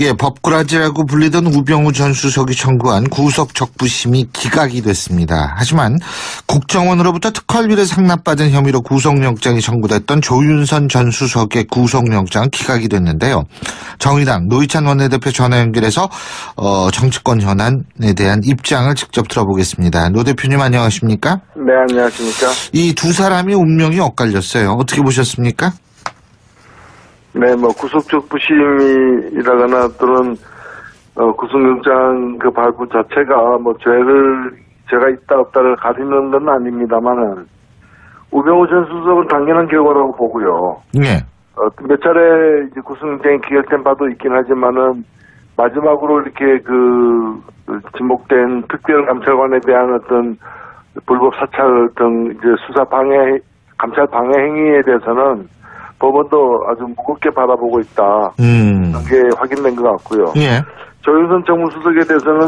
예, 법꾸라지라고 불리던 우병우 전 수석이 청구한 구속 적부심이 기각이 됐습니다. 하지만 국정원으로부터 특활비를 상납받은 혐의로 구속영장이 청구됐던 조윤선 전 수석의 구속영장은 기각이 됐는데요. 정의당 노회찬 원내대표 전화 연결해서 정치권 현안에 대한 입장을 직접 들어보겠습니다. 노 대표님 안녕하십니까? 네, 안녕하십니까? 이 두 사람의 운명이 엇갈렸어요. 어떻게 보셨습니까? 네, 구속적부심이라거나 또는 구속영장 그 발부 자체가 죄가 있다 없다를 가리는 건 아닙니다만은 우병우 전 수석은 당연한 결과라고 보고요. 네. 몇 차례 이제 구속영장이 기각된 바도 있긴 하지만은 마지막으로 이렇게 지목된 특별감찰관에 대한 어떤 불법 사찰 등 이제 수사 방해, 감찰 방해 행위에 대해서는 법원도 아주 무겁게 바라보고 있다. 그게 확인된 것 같고요. 예. 조윤선 정무수석에 대해서는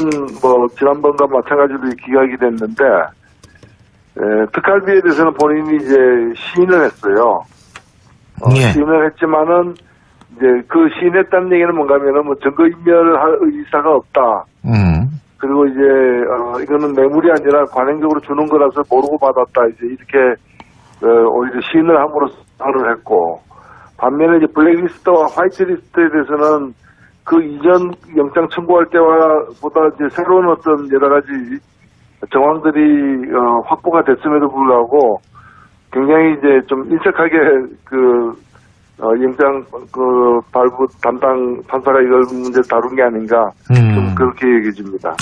지난번과 마찬가지로 기각이 됐는데, 특활비에 대해서는 본인이 이제 시인을 했어요. 예. 시인을 했지만은 이제 그 시인했다는 얘기는 뭔가 하면은 증거인멸을 할 의사가 없다. 그리고 이제 이거는 뇌물이 아니라 관행적으로 주는 거라서 모르고 받았다. 이제 이렇게 오히려 시인을 함으로써 를 했고, 반면에 이제 블랙리스트와 화이트리스트에 대해서는 그 이전 영장 청구할 때와 보다 이제 새로운 어떤 여러 가지 정황들이 확보가 됐음에도 불구하고 굉장히 이제 좀 인색하게 영장 발부 담당 판사가 이걸 문제를 다룬 게 아닌가 좀 그렇게 얘기해 줍니다.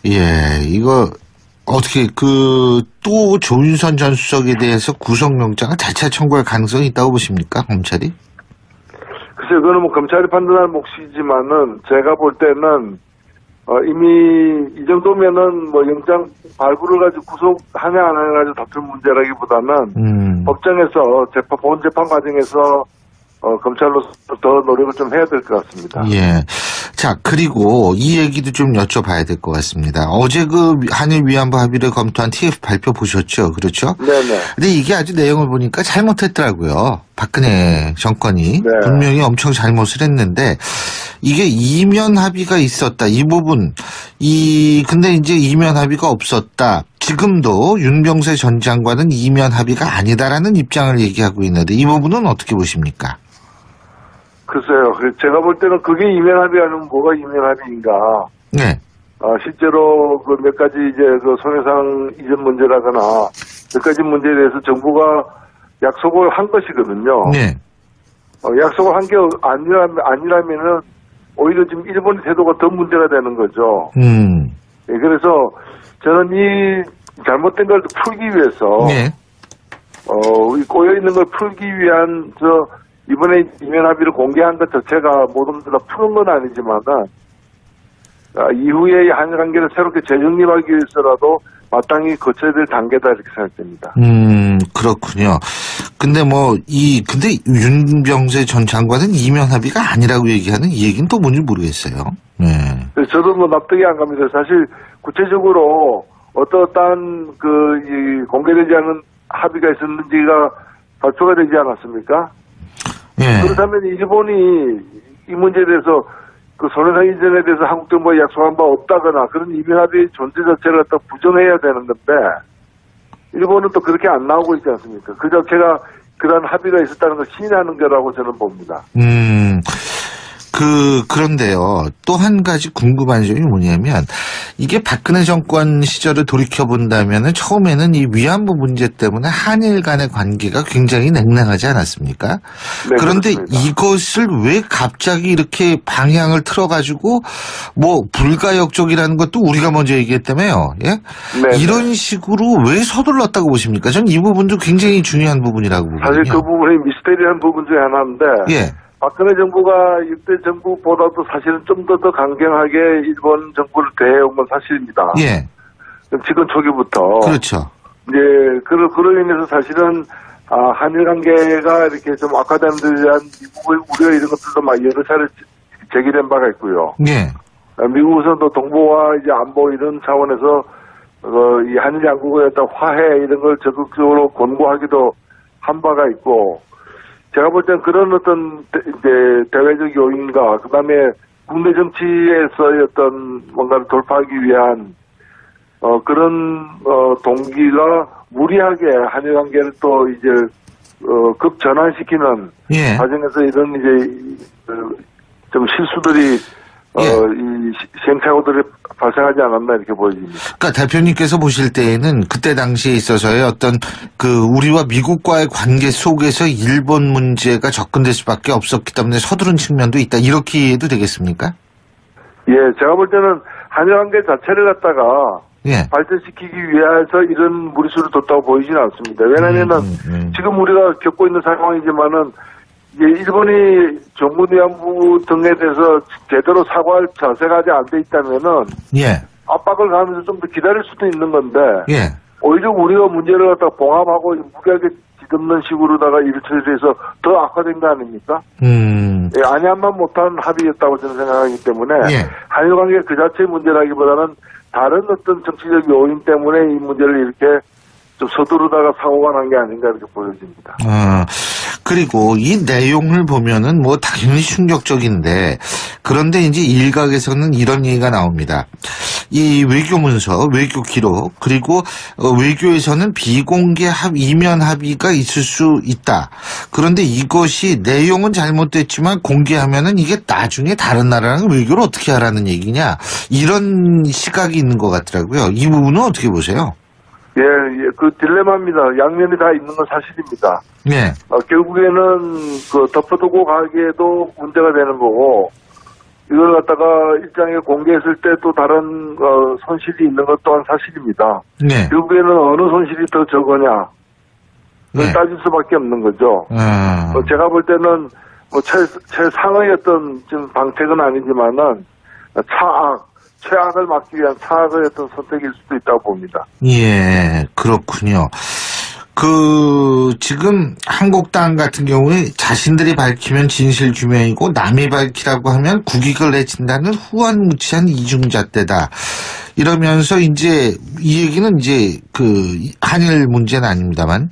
예, 이거 어떻게 또 조윤선 전 수석에 대해서 구속영장을 재차 청구할 가능성이 있다고 보십니까, 검찰이? 글쎄요, 그거는 검찰이 판단할 몫이지만은 제가 볼 때는 이미 이 정도면은 영장 발부를 가지고 구속하냐 안 하냐 가지고 다툴 문제라기보다는 법정에서 본 재판 과정에서 검찰로서 더 노력을 좀 해야 될 것 같습니다. 예. 자, 그리고 이 얘기도 좀 여쭤봐야 될 것 같습니다. 어제 한일 위안부 합의를 검토한 TF 발표 보셨죠? 그렇죠? 네네. 근데 이게 아주 내용을 보니까 잘못했더라고요. 박근혜 정권이. 네. 분명히 엄청 잘못을 했는데, 이게 이면 합의가 있었다. 이 부분. 근데 이제 이면 합의가 없었다. 지금도 윤병세 전 장관은 이면 합의가 아니다라는 입장을 얘기하고 있는데, 이 부분은 어떻게 보십니까? 글쎄요. 제가 볼 때는 그게 이면 합의 아니면 뭐가 이면 합의인가. 네. 실제로 몇 가지 이제 손해상 이전 문제라거나 몇 가지 문제에 대해서 정부가 약속을 한 것이거든요. 네. 약속을 한 게 아니라면은 오히려 지금 일본의 태도가 더 문제가 되는 거죠. 예, 그래서 저는 이 잘못된 걸 풀기 위해서. 네. 꼬여있는 걸 풀기 위한 이번에 이면 합의를 공개한 것 자체가 모든 것을 다 푸는 건 아니지만은, 이후에 한일 관계를 새롭게 재정립하기 위해서라도 마땅히 거쳐야 될 단계다 이렇게 생각됩니다. 그렇군요. 근데 근데 윤병세 전 장관은 이면 합의가 아니라고 얘기하는 이 얘기는 또 뭔지 모르겠어요. 네. 저도 납득이 안 갑니다. 사실 구체적으로 어떠한 공개되지 않은 합의가 있었는지가 발표가 되지 않았습니까? 예. 그렇다면 일본이 이 문제에 대해서 손해상 이전에 대해서 한국 정부가 약속한 바 없다거나 그런 이면 합의의 존재 자체를 갖다 부정해야 되는 건데 일본은 또 그렇게 안 나오고 있지 않습니까? 그 자체가 그런 합의가 있었다는 걸 시인하는 거라고 저는 봅니다. 그런데요. 또 한 가지 궁금한 점이 뭐냐면, 이게 박근혜 정권 시절을 돌이켜본다면은 처음에는 이 위안부 문제 때문에 한일 간의 관계가 굉장히 냉랭하지 않았습니까? 네, 그런데 그렇습니다. 이것을 왜 갑자기 이렇게 방향을 틀어가지고, 불가역적이라는 것도 우리가 먼저 얘기했다며요. 예? 네, 이런 식으로 왜 서둘렀다고 보십니까? 전 이 부분도 굉장히 중요한 부분이라고 보거든요. 사실 그 부분이 미스테리한 부분 중에 하나인데, 예. 박근혜 정부가 6대 정부보다도 사실은 좀 더 강경하게 일본 정부를 대해온 건 사실입니다. 예. 집권 초기부터. 그렇죠. 이제, 그로 인해서 사실은, 한일 관계가 이렇게 좀 악화되는 데 대한 미국의 우려 이런 것들도 여러 차례 제기된 바가 있고요. 예. 미국에서도 동북아 이제 안보 이런 차원에서, 이 한일 양국의 어떤 화해 이런 걸 적극적으로 권고하기도 한 바가 있고, 제가 볼 땐 그런 어떤 이제 대외적 요인과 그다음에 국내 정치에서의 어떤 뭔가를 돌파하기 위한 그런 동기가 무리하게 한일 관계를 또 이제 급전환시키는 예. 과정에서 이런 이제 좀 실수들이 이 시행착오들이 발생하지 않았나 이렇게 보여집니다. 그러니까 대표님께서 보실 때에는 그때 당시에 있어서의 어떤 그 우리와 미국과의 관계 속에서 일본 문제가 접근될 수밖에 없었기 때문에 서두른 측면도 있다. 이렇게 이해도 되겠습니까? 예, 제가 볼 때는 한일 관계 자체를 갖다가 예. 발전시키기 위해서 이런 무리수를 뒀다고 보이지는 않습니다. 왜냐하면은 지금 우리가 겪고 있는 상황이지만은 이제 일본이 정부위안부 등에 대해서 제대로 사과할 자세가 아직 안 돼 있다면은 예. 압박을 가하면서 좀 더 기다릴 수도 있는 건데 예. 오히려 우리가 문제를 갖다가 봉합하고 무리하게 뒤덮는 식으로다가 일을 처리해서 더 악화된 거 아닙니까? 예, 안양만 못한 합의였다고 저는 생각하기 때문에 예. 한일 관계 그 자체의 문제라기보다는 다른 어떤 정치적 요인 때문에 이 문제를 이렇게 좀 서두르다가 사고가 난 게 아닌가 이렇게 보여집니다. 그리고 이 내용을 보면은 뭐 당연히 충격적인데 그런데 이제 일각에서는 이런 얘기가 나옵니다. 이 외교 문서, 외교 기록 그리고 외교에서는 비공개 이면 합의가 있을 수 있다. 그런데 이것이 내용은 잘못됐지만 공개하면은 이게 나중에 다른 나라랑 외교를 어떻게 하라는 얘기냐 이런 시각이 있는 것 같더라고요. 이 부분은 어떻게 보세요? 예, 그 딜레마입니다. 양면이 다 있는 건 사실입니다. 네. 결국에는 그 덮어두고 가기에도 문제가 되는 거고, 이걸 갖다가 일장에 공개했을 때 또 다른 손실이 있는 것 또한 사실입니다. 네. 결국에는 어느 손실이 더 적으냐, 그걸 네. 따질 수밖에 없는 거죠. 제가 볼 때는 뭐 최상의 어떤 지금 방책은 아니지만은 최악을 막기 위한 차악의 어떤 선택일 수도 있다고 봅니다. 예, 그렇군요. 지금 한국당 같은 경우에 자신들이 밝히면 진실규명이고 남이 밝히라고 하면 국익을 내친다는 후한무치한 이중잣대다. 이러면서 이제 이 얘기는 이제 한일 문제는 아닙니다만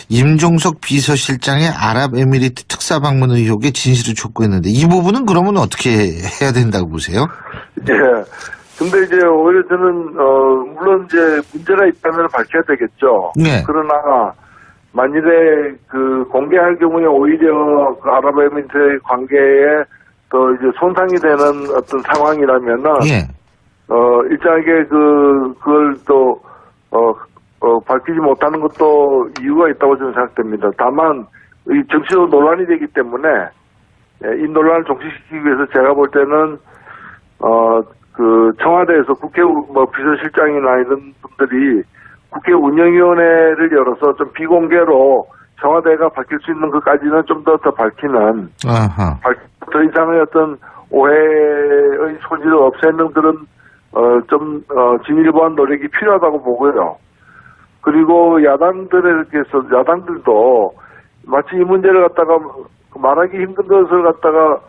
임종석 비서실장의 아랍에미리트 특사 방문 의혹에 진실을 촉구했는데 이 부분은 그러면 어떻게 해야 된다고 보세요? 예. 근데 이제 오히려 저는 물론 이제 문제가 있다면 밝혀야 되겠죠. 네. 그러나 만일에 공개할 경우에 오히려 그 아랍에미리트의 관계에 더 이제 손상이 되는 어떤 상황이라면은 예. 일정하게 그걸 또 밝히지 못하는 것도 이유가 있다고 저는 생각됩니다. 다만 이 정치적 논란이 되기 때문에 이 논란을 종식시키기 위해서 제가 볼 때는 청와대에서 국회 비서실장이나 이런 분들이 국회 운영위원회를 열어서 좀 비공개로 청와대가 밝힐 수 있는 것까지는 좀 더 밝히는 더 이상의 어떤 오해의 소지를 없애는 그런 진일보한 노력이 필요하다고 보고요. 그리고 야당들도 마치 이 문제를 갖다가 말하기 힘든 것을 갖다가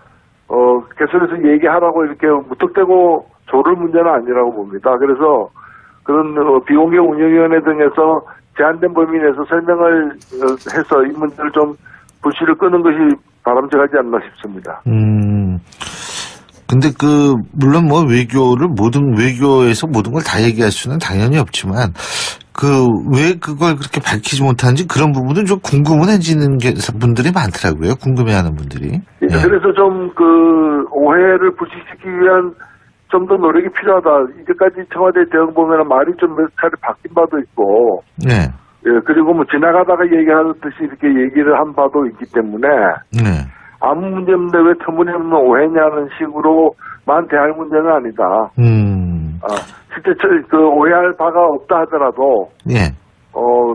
개선해서 얘기하라고 이렇게 무턱대고 조를 문제는 아니라고 봅니다. 그래서 그런 비공개 운영위원회 등에서 제한된 범위 내에서 설명을 해서 이 문제를 좀 불씨를 끄는 것이 바람직하지 않나 싶습니다. 근데 물론 외교에서 모든 걸 다 얘기할 수는 당연히 없지만 왜 그걸 그렇게 밝히지 못하는지 그런 부분은 좀 궁금해지는 분들이 많더라고요. 궁금해하는 분들이. 예. 그래서 좀 오해를 불식시키기 위한 좀 더 노력이 필요하다. 이제까지 청와대 대응 보면은 말이 좀 몇 차례 바뀐 바도 있고. 네. 예, 그리고 지나가다가 얘기하듯이 이렇게 얘기를 한 바도 있기 때문에. 네. 아무 문제 없는데 왜 터무니없는 오해냐는 식으로만 대할 문제는 아니다. 실제 오해할 바가 없다 하더라도. 예.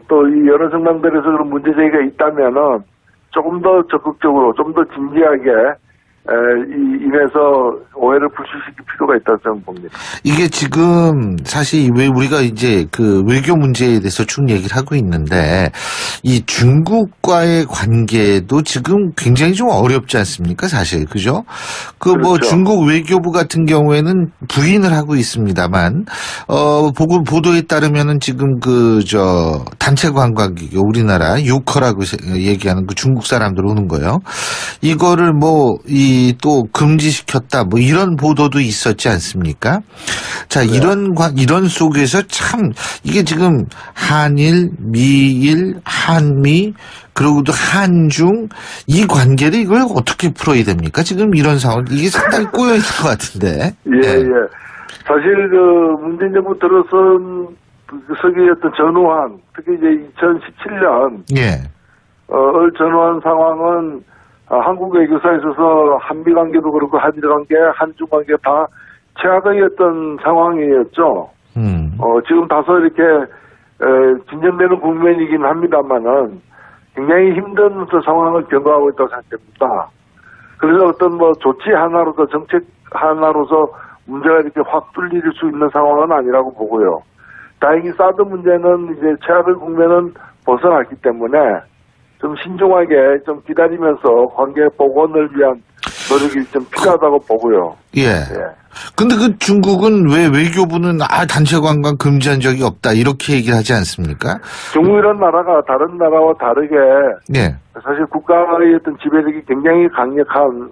또 이 여러 정당들에서 그런 문제 제기가 있다면은 조금 더 적극적으로, 좀 더 진지하게 인해서 오해를 불식시킬 필요가 있다고 저는 봅니다. 이게 지금 사실 왜 우리가 이제 그 외교 문제에 대해서 쭉 얘기를 하고 있는데 이 중국과의 관계도 지금 굉장히 좀 어렵지 않습니까? 사실 그죠? 그 뭐 그렇죠. 중국 외교부 같은 경우에는 부인을 하고 있습니다만 보도에 따르면은 지금 그 단체 관광객 우리나라 요커라고 얘기하는 그 중국 사람들 오는 거요. 이거를 또 금지시켰다 뭐 이런 보도도 있었지 않습니까? 자, 네. 이런 속에서 참 이게 지금 한일, 미일, 한미 그리고 또 한중 이 관계를 이걸 어떻게 풀어야 됩니까? 지금 이런 상황 이게 상당히 꼬여 있는 것 같은데. 예. 사실 문재인 정부 들어선 서기 어떤 전후한 특히 이제 2017년 전후한 상황은 한국 외교사에 있어서 한미 관계도 그렇고 한일 관계, 한중 관계 다 최악의 어떤 상황이었죠. 지금 다소 이렇게 진전되는 국면이긴 합니다만은 굉장히 힘든 상황을 경과하고 있다고 생각됩니다. 그래서 어떤 조치 하나로서 정책 하나로서 문제가 이렇게 확 뚫릴 수 있는 상황은 아니라고 보고요. 다행히 사드 문제는 이제 최악의 국면은 벗어났기 때문에 좀 신중하게 좀 기다리면서 관계 복원을 위한 노력이 좀 필요하다고 보고요. 근데 그 중국은 왜 외교부는 단체 관광 금지한 적이 없다 이렇게 얘기를 하지 않습니까? 중국이라는 나라가 다른 나라와 다르게 사실 국가의 어떤 지배력이 굉장히 강력한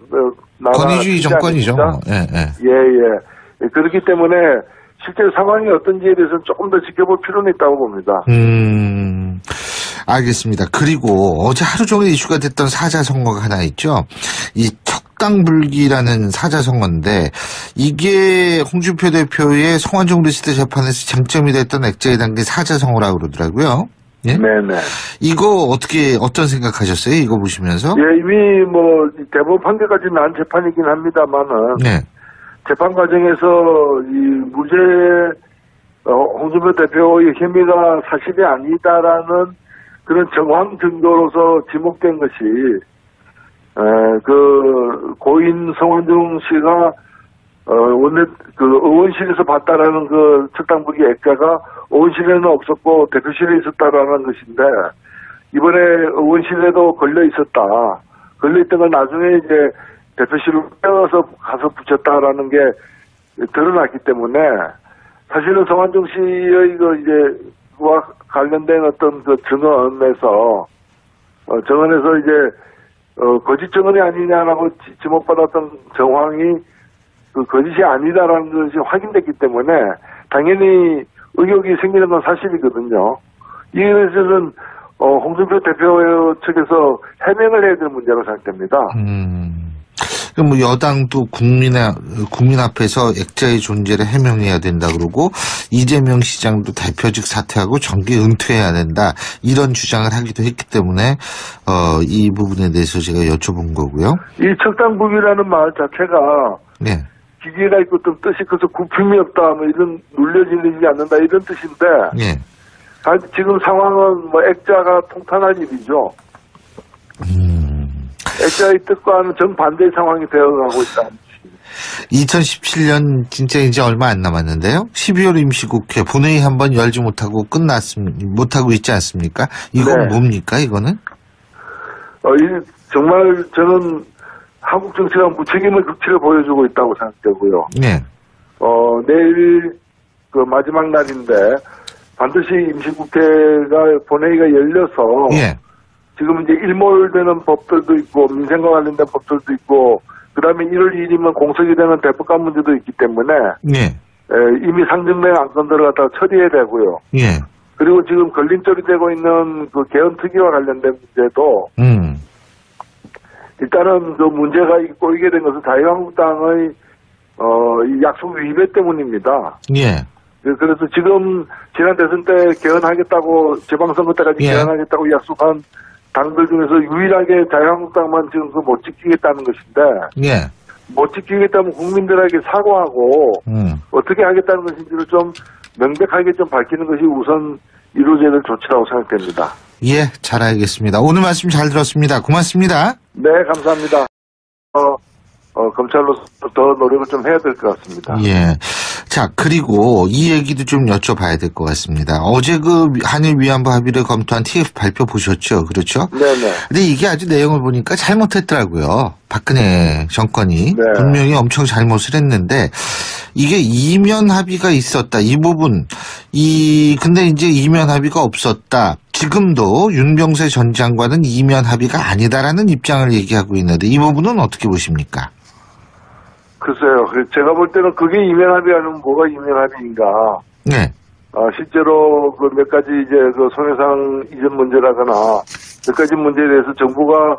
나라. 권위주의 정권이죠. 그렇기 때문에 실제 상황이 어떤지에 대해서는 조금 더 지켜볼 필요는 있다고 봅니다. 알겠습니다. 그리고 어제 하루 종일 이슈가 됐던 사자성어가 하나 있죠. 이 척당불기라는 사자성어인데 이게 홍준표 대표의 성완종 리스트 재판에서 쟁점이 됐던 액자에 담긴 사자성어라고 그러더라고요. 네네. 이거 어떤 생각하셨어요? 이거 보시면서? 이미 대법원 판결까지 난 재판이긴 합니다만은 재판 과정에서 이 무죄 홍준표 대표의 혐의가 사실이 아니다라는 그런 정황 증거로서 지목된 것이 그 고인 성완종 씨가 의원실에서 봤다라는 그 척당불기 액자가 의원실에는 없었고 대표실에 있었다라는 것인데 이번에 의원실에도 걸려 있었다. 걸려 있던 걸 나중에 이제 대표실로 빼어서 가서 붙였다라는 게 드러났기 때문에 사실은 성완종 씨의 와 관련된 어떤 그 증언에서 이제 거짓 증언이 아니냐라고 지목받았던 정황이 그 거짓이 아니다라는 것이 확인됐기 때문에 당연히 의혹이 생기는 건 사실이거든요. 이에 대해서는 홍준표 대표 측에서 해명을 해야 될 문제라고 생각됩니다. 그럼 여당도 국민 앞에서 액자의 존재를 해명해야 된다 그러고 이재명 시장도 대표직 사퇴하고 정계 은퇴해야 된다 이런 주장을 하기도 했기 때문에 이 부분에 대해서 제가 여쭤본 거고요. 이 척당불기라는 말 자체가 기계가 있고 또 뜻이 커서 굽힘이 없다 이런 눌려지지 않는다 이런 뜻인데 지금 상황은 액자가 통탄할 일이죠. 액자의 뜻과는 정반대의 상황이 되어가고 있다. 2017년 진짜 이제 얼마 안 남았는데요. 12월 임시국회 본회의 한번 열지 못하고 못하고 있지 않습니까? 이건 뭡니까, 이거는? 정말 저는 한국 정치가 무책임의 극치를 보여주고 있다고 생각되고요. 내일 그 마지막 날인데 반드시 임시국회가 본회의가 열려서 지금 이제 일몰되는 법들도 있고 민생과 관련된 법들도 있고 그다음에 1월 2일이면 공석이 되는 대법관 문제도 있기 때문에 이미 상정된 안건들을 갖다가 처리해야 되고요. 그리고 지금 걸림돌이 되고 있는 그 개헌특위와 관련된 문제도 일단은 그 문제가 꼬이게 된 것은 자유한국당의 이 약속 위배 때문입니다. 그래서 지금 지난 대선 때 개헌하겠다고 재방선거 때까지 개헌하겠다고 약속한 당들 중에서 유일하게 자유한국당만 지금 못 지키겠다는 것인데 못 지키겠다면 국민들에게 사과하고 어떻게 하겠다는 것인지를 좀 명백하게 좀 밝히는 것이 우선 이루어져야 될 조치라고 생각됩니다. 잘 알겠습니다. 오늘 말씀 잘 들었습니다. 고맙습니다. 네, 감사합니다. 검찰로서 더 노력을 좀 해야 될 것 같습니다. 예. 자, 그리고 이 얘기도 좀 여쭤봐야 될 것 같습니다. 어제 그 한일 위안부 합의를 검토한 TF 발표 보셨죠? 그렇죠? 네네. 근데 이게 아주 내용을 보니까 잘못했더라고요. 박근혜 정권이. 네. 분명히 엄청 잘못을 했는데 이게 이면 합의가 있었다. 이 부분. 근데 이제 이면 합의가 없었다. 지금도 윤병세 전 장관은 이면 합의가 아니다라는 입장을 얘기하고 있는데 이 부분은 어떻게 보십니까? 글쎄요. 제가 볼 때는 그게 이면 합의 아니면 뭐가 이면 합의인가. 네. 실제로 그 몇 가지 이제 그 손해상 이전 문제라거나 몇 가지 문제에 대해서 정부가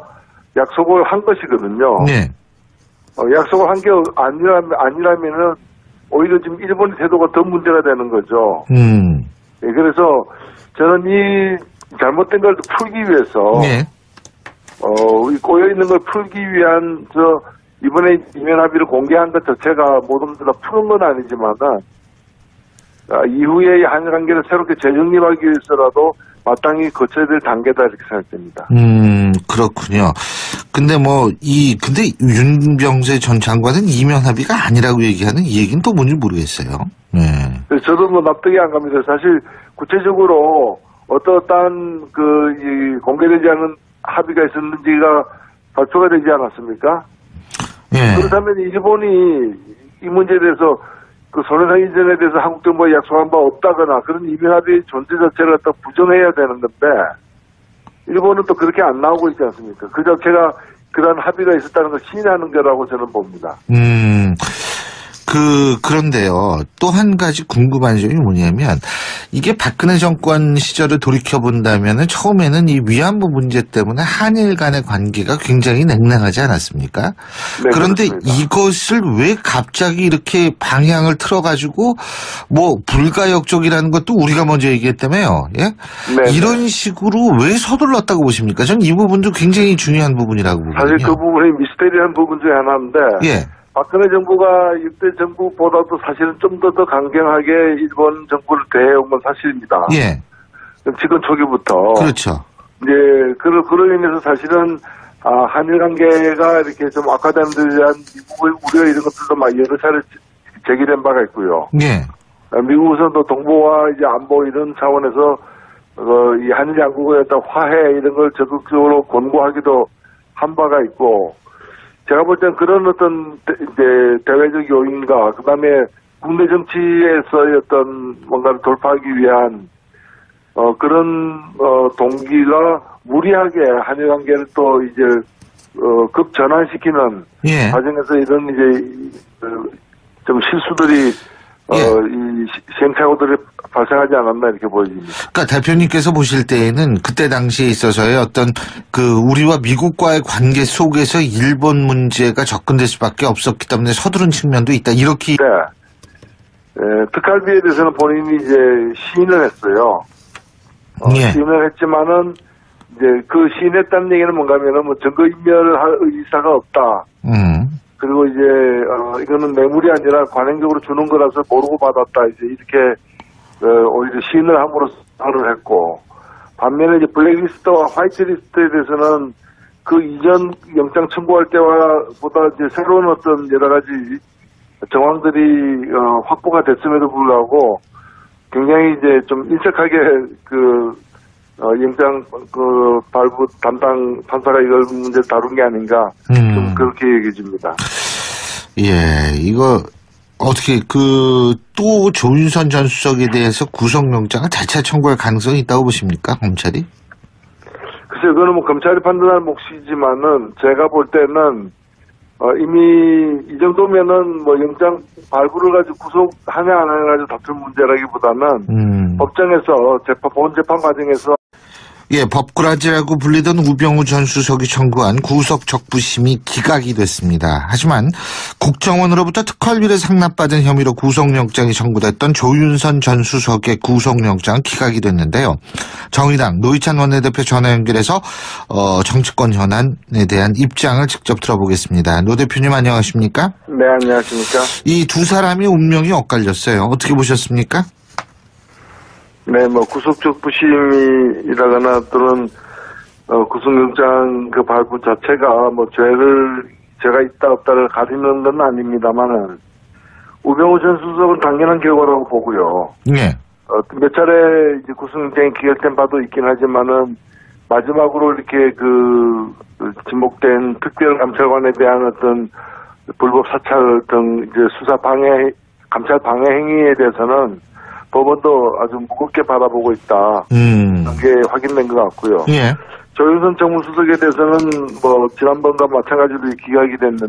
약속을 한 것이거든요. 네. 약속을 한 게 아니라면은 오히려 지금 일본의 태도가 더 문제가 되는 거죠. 예, 그래서 저는 이 잘못된 걸 풀기 위해서 네. 꼬여 있는 걸 풀기 위한 이번에 이면 합의를 공개한 것 자체가 모든 걸 다 푸는 건 아니지만은 이후에 한일 관계를 새롭게 재정립하기 위해서라도 마땅히 거쳐야 될 단계다 이렇게 생각됩니다. 그렇군요. 근데 근데 윤병세 전 장관은 이면 합의가 아니라고 얘기하는 이 얘기는 또 뭔지 모르겠어요. 네. 저도 납득이 안 갑니다. 사실 구체적으로 어떠한 이 공개되지 않은 합의가 있었는지가 발표가 되지 않았습니까? 예. 그렇다면 일본이 이 문제에 대해서 그 손해상 이전에 대해서 한국 정부가 약속한 바 없다거나 그런 이면 합의 존재 자체를 갖다 부정해야 되는 건데 일본은 또 그렇게 안 나오고 있지 않습니까? 그 자체가 그런 합의가 있었다는 걸 시인하는 거라고 저는 봅니다. 그런데요. 또 한 가지 궁금한 점이 뭐냐면 이게 박근혜 정권 시절을 돌이켜 본다면은 처음에는 이 위안부 문제 때문에 한일 간의 관계가 굉장히 냉랭하지 않았습니까? 네, 그런데 그렇습니다. 이것을 왜 갑자기 이렇게 방향을 틀어가지고 불가역적이라는 것도 우리가 먼저 얘기했다며요. 예? 네, 이런 식으로 왜 서둘렀다고 보십니까? 전 이 부분도 굉장히 중요한 부분이라고 보거든요. 사실 그 부분이 미스테리한 부분 중에 하나인데 예. 박근혜 정부가 6대 정부보다도 사실은 좀 더 강경하게 일본 정부를 대해온 건 사실입니다. 예. 지금 초기부터. 그렇죠. 이제 그로 인해서 사실은 한일 관계가 이렇게 좀 악화되는 데 대한 미국의 우려 이런 것들도 막 여러 차례 제기된 바가 있고요. 예. 미국에서도 동북아 이제 안보 이런 차원에서 이 한일 양국의 어떤 화해 이런 걸 적극적으로 권고하기도 한 바가 있고. 제가 볼 땐 그런 어떤 이제 대외적 요인과 그다음에 국내 정치에서의 어떤 뭔가를 돌파하기 위한 그런 동기가 무리하게 한일 관계를 또 이제 급전환시키는 예. 과정에서 이런 이제 좀 실수들이 이 시행착오들이 발생하지 않았나 이렇게 보여집니다. 그러니까 대표님께서 보실 때에는 그때 당시에 있어서의 어떤 우리와 미국과의 관계 속에서 일본 문제가 접근될 수밖에 없었기 때문에 서두른 측면도 있다. 이렇게. 네. 특활비에 대해서는 본인이 이제 시인을 했어요. 예. 시인을 했지만은 이제 그 시인했다는 얘기는 뭔가면은 증거인멸을 할 의사가 없다. 그리고 이제 이거는 뇌물이 아니라 관행적으로 주는 거라서 모르고 받았다. 이제 이렇게 오히려 시인을 함으로써 말을 했고 반면에 이제 블랙리스트와 화이트리스트에 대해서는 그 이전 영장 청구할 때와 보다 이제 새로운 어떤 여러 가지 정황들이 확보가 됐음에도 불구하고 굉장히 이제 좀 인색하게 영장 발부 담당 판사가 이걸 문제 다룬 게 아닌가 좀 그렇게 얘기해집니다. 예, 이거 어떻게 또 조윤선 전 수석에 대해서 구속영장을 재차 청구할 가능성이 있다고 보십니까, 검찰이? 글쎄요, 그거는 검찰이 판단할 몫이지만은 제가 볼 때는 이미 이 정도면은 영장 발부를 가지고 구속하냐 안 하냐 가지고 다툴 문제라기보다는 법정에서 본 재판 과정에서 예, 법꾸라지라고 불리던 우병우 전 수석이 청구한 구속 적부심이 기각이 됐습니다. 하지만 국정원으로부터 특활비를 상납받은 혐의로 구속영장이 청구됐던 조윤선 전 수석의 구속영장은 기각이 됐는데요. 정의당 노회찬 원내대표 전화 연결해서 정치권 현안에 대한 입장을 직접 들어보겠습니다. 노 대표님 안녕하십니까? 네, 안녕하십니까? 이 두 사람의 운명이 엇갈렸어요. 어떻게 보셨습니까? 네, 구속적부심이라거나 또는 구속영장 그 발부 자체가 죄를 제가 있다 없다를 가리는 건 아닙니다만은 우병우 전 수석은 당연한 결과라고 보고요. 예. 몇 차례 이제 구속영장이 기각된 바도 있긴 하지만은 마지막으로 이렇게 지목된 특별감찰관에 대한 어떤 불법 사찰 등 이제 수사 방해, 감찰 방해 행위에 대해서는 법원도 아주 무겁게 바라보고 있다. 그게 확인된 것 같고요. 예. 조윤선 정무수석에 대해서는 뭐 지난번과 마찬가지로 기각이 됐는데